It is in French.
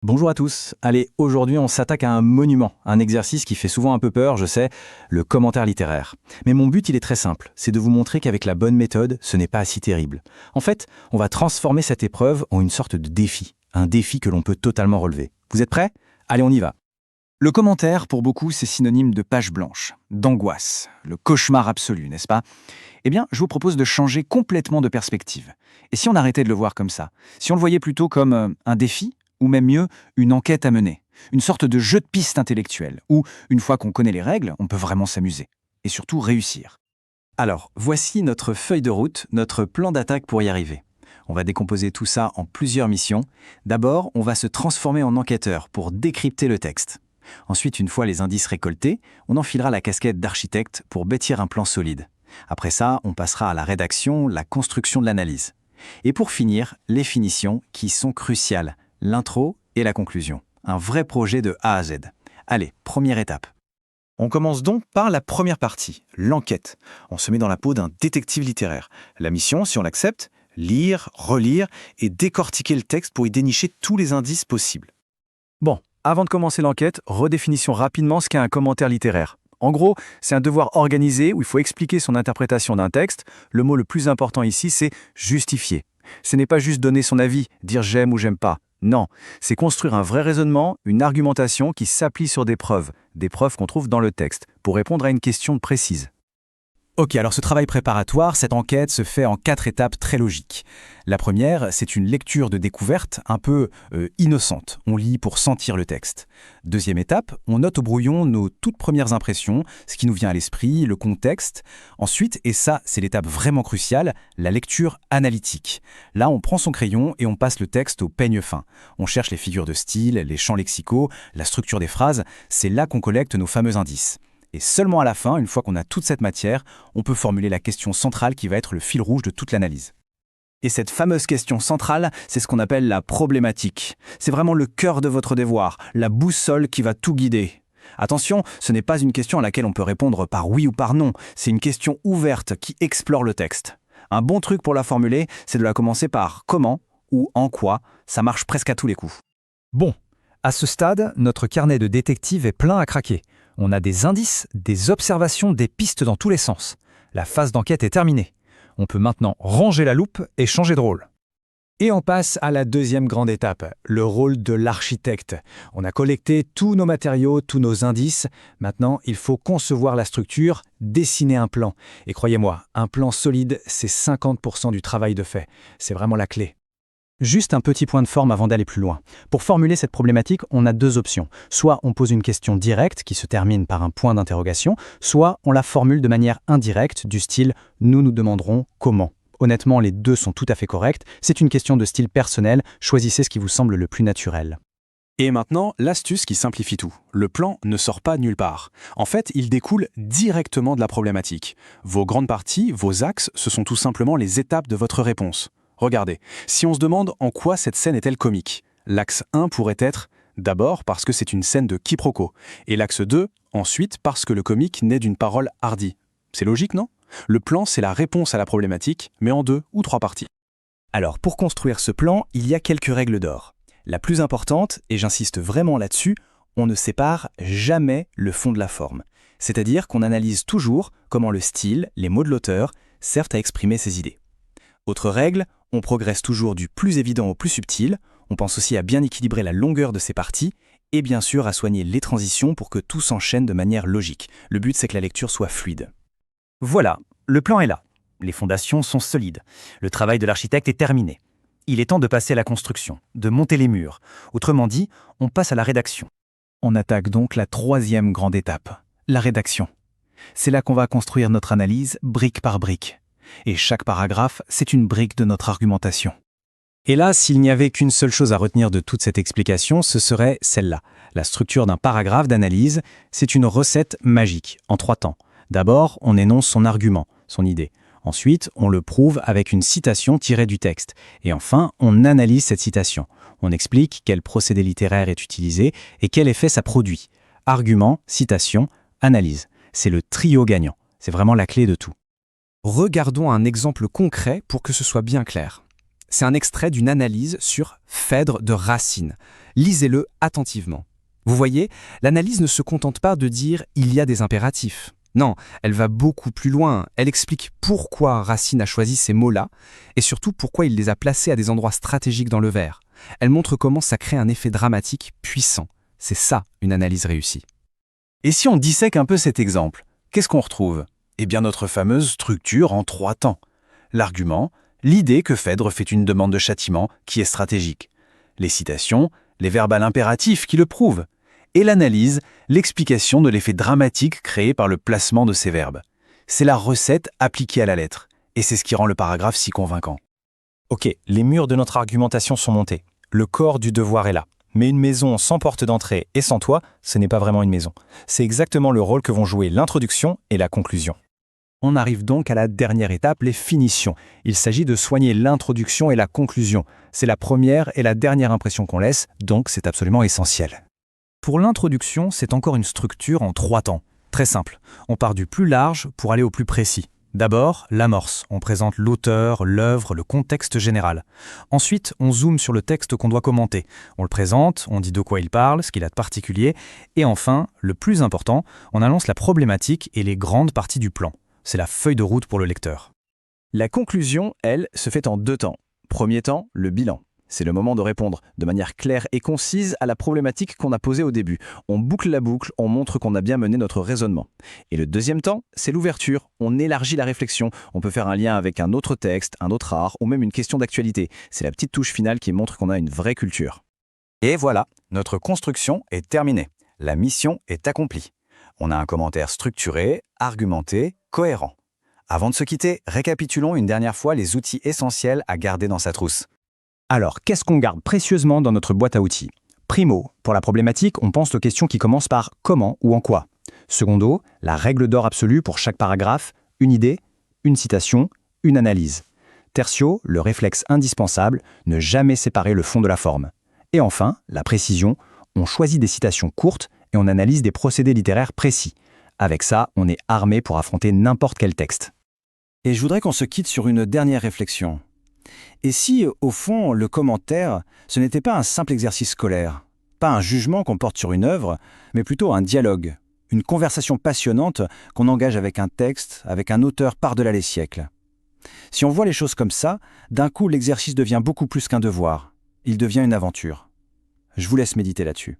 Bonjour à tous. Allez, aujourd'hui on s'attaque à un monument, un exercice qui fait souvent un peu peur, je sais, le commentaire littéraire. Mais mon but il est très simple, c'est de vous montrer qu'avec la bonne méthode, ce n'est pas si terrible. En fait, on va transformer cette épreuve en une sorte de défi, un défi que l'on peut totalement relever. Vous êtes prêts? Allez, on y va. Le commentaire, pour beaucoup, c'est synonyme de page blanche, d'angoisse, le cauchemar absolu, n'est-ce pas? Eh bien, je vous propose de changer complètement de perspective. Et si on arrêtait de le voir comme ça? Si on le voyait plutôt comme un défi, ou même mieux, une enquête à mener, une sorte de jeu de piste intellectuel, où, une fois qu'on connaît les règles, on peut vraiment s'amuser. Et surtout réussir. Alors, voici notre feuille de route, notre plan d'attaque pour y arriver. On va décomposer tout ça en plusieurs missions. D'abord, on va se transformer en enquêteur pour décrypter le texte. Ensuite, une fois les indices récoltés, on enfilera la casquette d'architecte pour bâtir un plan solide. Après ça, on passera à la rédaction, la construction de l'analyse. Et pour finir, les finitions qui sont cruciales, l'intro et la conclusion. Un vrai projet de A à Z. Allez, première étape. On commence donc par la première partie, l'enquête. On se met dans la peau d'un détective littéraire. La mission, si on l'accepte, lire, relire et décortiquer le texte pour y dénicher tous les indices possibles. Bon, avant de commencer l'enquête, redéfinissons rapidement ce qu'est un commentaire littéraire. En gros, c'est un devoir organisé où il faut expliquer son interprétation d'un texte. Le mot le plus important ici, c'est justifier. Ce n'est pas juste donner son avis, dire j'aime ou j'aime pas. Non, c'est construire un vrai raisonnement, une argumentation qui s'appuie sur des preuves qu'on trouve dans le texte, pour répondre à une question précise. Ok, alors ce travail préparatoire, cette enquête se fait en 4 étapes très logiques. La première, c'est une lecture de découverte un peu innocente. On lit pour sentir le texte. Deuxième étape, on note au brouillon nos toutes premières impressions, ce qui nous vient à l'esprit, le contexte. Ensuite, et ça c'est l'étape vraiment cruciale, la lecture analytique. Là, on prend son crayon et on passe le texte au peigne fin. On cherche les figures de style, les champs lexicaux, la structure des phrases. C'est là qu'on collecte nos fameux indices. Et seulement à la fin, une fois qu'on a toute cette matière, on peut formuler la question centrale qui va être le fil rouge de toute l'analyse. Et cette fameuse question centrale, c'est ce qu'on appelle la problématique. C'est vraiment le cœur de votre devoir, la boussole qui va tout guider. Attention, ce n'est pas une question à laquelle on peut répondre par oui ou par non, c'est une question ouverte qui explore le texte. Un bon truc pour la formuler, c'est de la commencer par comment ou en quoi, ça marche presque à tous les coups. Bon, à ce stade, notre carnet de détective est plein à craquer. On a des indices, des observations, des pistes dans tous les sens. La phase d'enquête est terminée. On peut maintenant ranger la loupe et changer de rôle. Et on passe à la deuxième grande étape, le rôle de l'architecte. On a collecté tous nos matériaux, tous nos indices. Maintenant, il faut concevoir la structure, dessiner un plan. Et croyez-moi, un plan solide, c'est 50% du travail de fait. C'est vraiment la clé. Juste un petit point de forme avant d'aller plus loin. Pour formuler cette problématique, on a deux options. Soit on pose une question directe qui se termine par un point d'interrogation, soit on la formule de manière indirecte du style « nous nous demanderons comment ». Honnêtement, les deux sont tout à fait corrects. C'est une question de style personnel. Choisissez ce qui vous semble le plus naturel. Et maintenant, l'astuce qui simplifie tout. Le plan ne sort pas nulle part. En fait, il découle directement de la problématique. Vos grandes parties, vos axes, ce sont tout simplement les étapes de votre réponse. Regardez, si on se demande en quoi cette scène est-elle comique, l'axe 1 pourrait être d'abord parce que c'est une scène de quiproquo, et l'axe 2, ensuite parce que le comique naît d'une parole hardie. C'est logique, non? Le plan, c'est la réponse à la problématique, mais en 2 ou 3 parties. Alors, pour construire ce plan, il y a quelques règles d'or. La plus importante, et j'insiste vraiment là-dessus, on ne sépare jamais le fond de la forme. C'est-à-dire qu'on analyse toujours comment le style, les mots de l'auteur, servent à exprimer ses idées. Autre règle, on progresse toujours du plus évident au plus subtil, on pense aussi à bien équilibrer la longueur de ces parties, et bien sûr à soigner les transitions pour que tout s'enchaîne de manière logique. Le but c'est que la lecture soit fluide. Voilà, le plan est là. Les fondations sont solides. Le travail de l'architecte est terminé. Il est temps de passer à la construction, de monter les murs. Autrement dit, on passe à la rédaction. On attaque donc la troisième grande étape, la rédaction. C'est là qu'on va construire notre analyse brique par brique. Et chaque paragraphe, c'est une brique de notre argumentation. Et là, s'il n'y avait qu'une seule chose à retenir de toute cette explication, ce serait celle-là. La structure d'un paragraphe d'analyse, c'est une recette magique, en 3 temps. D'abord, on énonce son argument, son idée. Ensuite, on le prouve avec une citation tirée du texte. Et enfin, on analyse cette citation. On explique quel procédé littéraire est utilisé et quel effet ça produit. Argument, citation, analyse. C'est le trio gagnant. C'est vraiment la clé de tout. Regardons un exemple concret pour que ce soit bien clair. C'est un extrait d'une analyse sur Phèdre de Racine. Lisez-le attentivement. Vous voyez, l'analyse ne se contente pas de dire « il y a des impératifs ». Non, elle va beaucoup plus loin. Elle explique pourquoi Racine a choisi ces mots-là et surtout pourquoi il les a placés à des endroits stratégiques dans le vers. Elle montre comment ça crée un effet dramatique puissant. C'est ça, une analyse réussie. Et si on dissèque un peu cet exemple, qu'est-ce qu'on retrouve? Eh bien notre fameuse structure en 3 temps. L'argument, l'idée que Phèdre fait une demande de châtiment qui est stratégique. Les citations, les verbales impératifs qui le prouvent. Et l'analyse, l'explication de l'effet dramatique créé par le placement de ces verbes. C'est la recette appliquée à la lettre. Et c'est ce qui rend le paragraphe si convaincant. Ok, les murs de notre argumentation sont montés. Le corps du devoir est là. Mais une maison sans porte d'entrée et sans toit, ce n'est pas vraiment une maison. C'est exactement le rôle que vont jouer l'introduction et la conclusion. On arrive donc à la dernière étape, les finitions. Il s'agit de soigner l'introduction et la conclusion. C'est la première et la dernière impression qu'on laisse, donc c'est absolument essentiel. Pour l'introduction, c'est encore une structure en 3 temps. Très simple. On part du plus large pour aller au plus précis. D'abord, l'amorce. On présente l'auteur, l'œuvre, le contexte général. Ensuite, on zoome sur le texte qu'on doit commenter. On le présente, on dit de quoi il parle, ce qu'il a de particulier. Et enfin, le plus important, on annonce la problématique et les grandes parties du plan. C'est la feuille de route pour le lecteur. La conclusion, elle, se fait en 2 temps. Premier temps, le bilan. C'est le moment de répondre de manière claire et concise à la problématique qu'on a posée au début. On boucle la boucle, on montre qu'on a bien mené notre raisonnement. Et le deuxième temps, c'est l'ouverture. On élargit la réflexion. On peut faire un lien avec un autre texte, un autre art ou même une question d'actualité. C'est la petite touche finale qui montre qu'on a une vraie culture. Et voilà, notre construction est terminée. La mission est accomplie. On a un commentaire structuré, argumenté, cohérent. Avant de se quitter, récapitulons une dernière fois les outils essentiels à garder dans sa trousse. Alors, qu'est-ce qu'on garde précieusement dans notre boîte à outils? Primo, pour la problématique, on pense aux questions qui commencent par « comment » ou « en quoi ». Secondo, la règle d'or absolue pour chaque paragraphe, une idée, une citation, une analyse. Tertio, le réflexe indispensable, ne jamais séparer le fond de la forme. Et enfin, la précision, on choisit des citations courtes et on analyse des procédés littéraires précis. Avec ça, on est armé pour affronter n'importe quel texte. Et je voudrais qu'on se quitte sur une dernière réflexion. Et si, au fond, le commentaire, ce n'était pas un simple exercice scolaire, pas un jugement qu'on porte sur une œuvre, mais plutôt un dialogue, une conversation passionnante qu'on engage avec un texte, avec un auteur par-delà les siècles. Si on voit les choses comme ça, d'un coup, l'exercice devient beaucoup plus qu'un devoir. Il devient une aventure. Je vous laisse méditer là-dessus.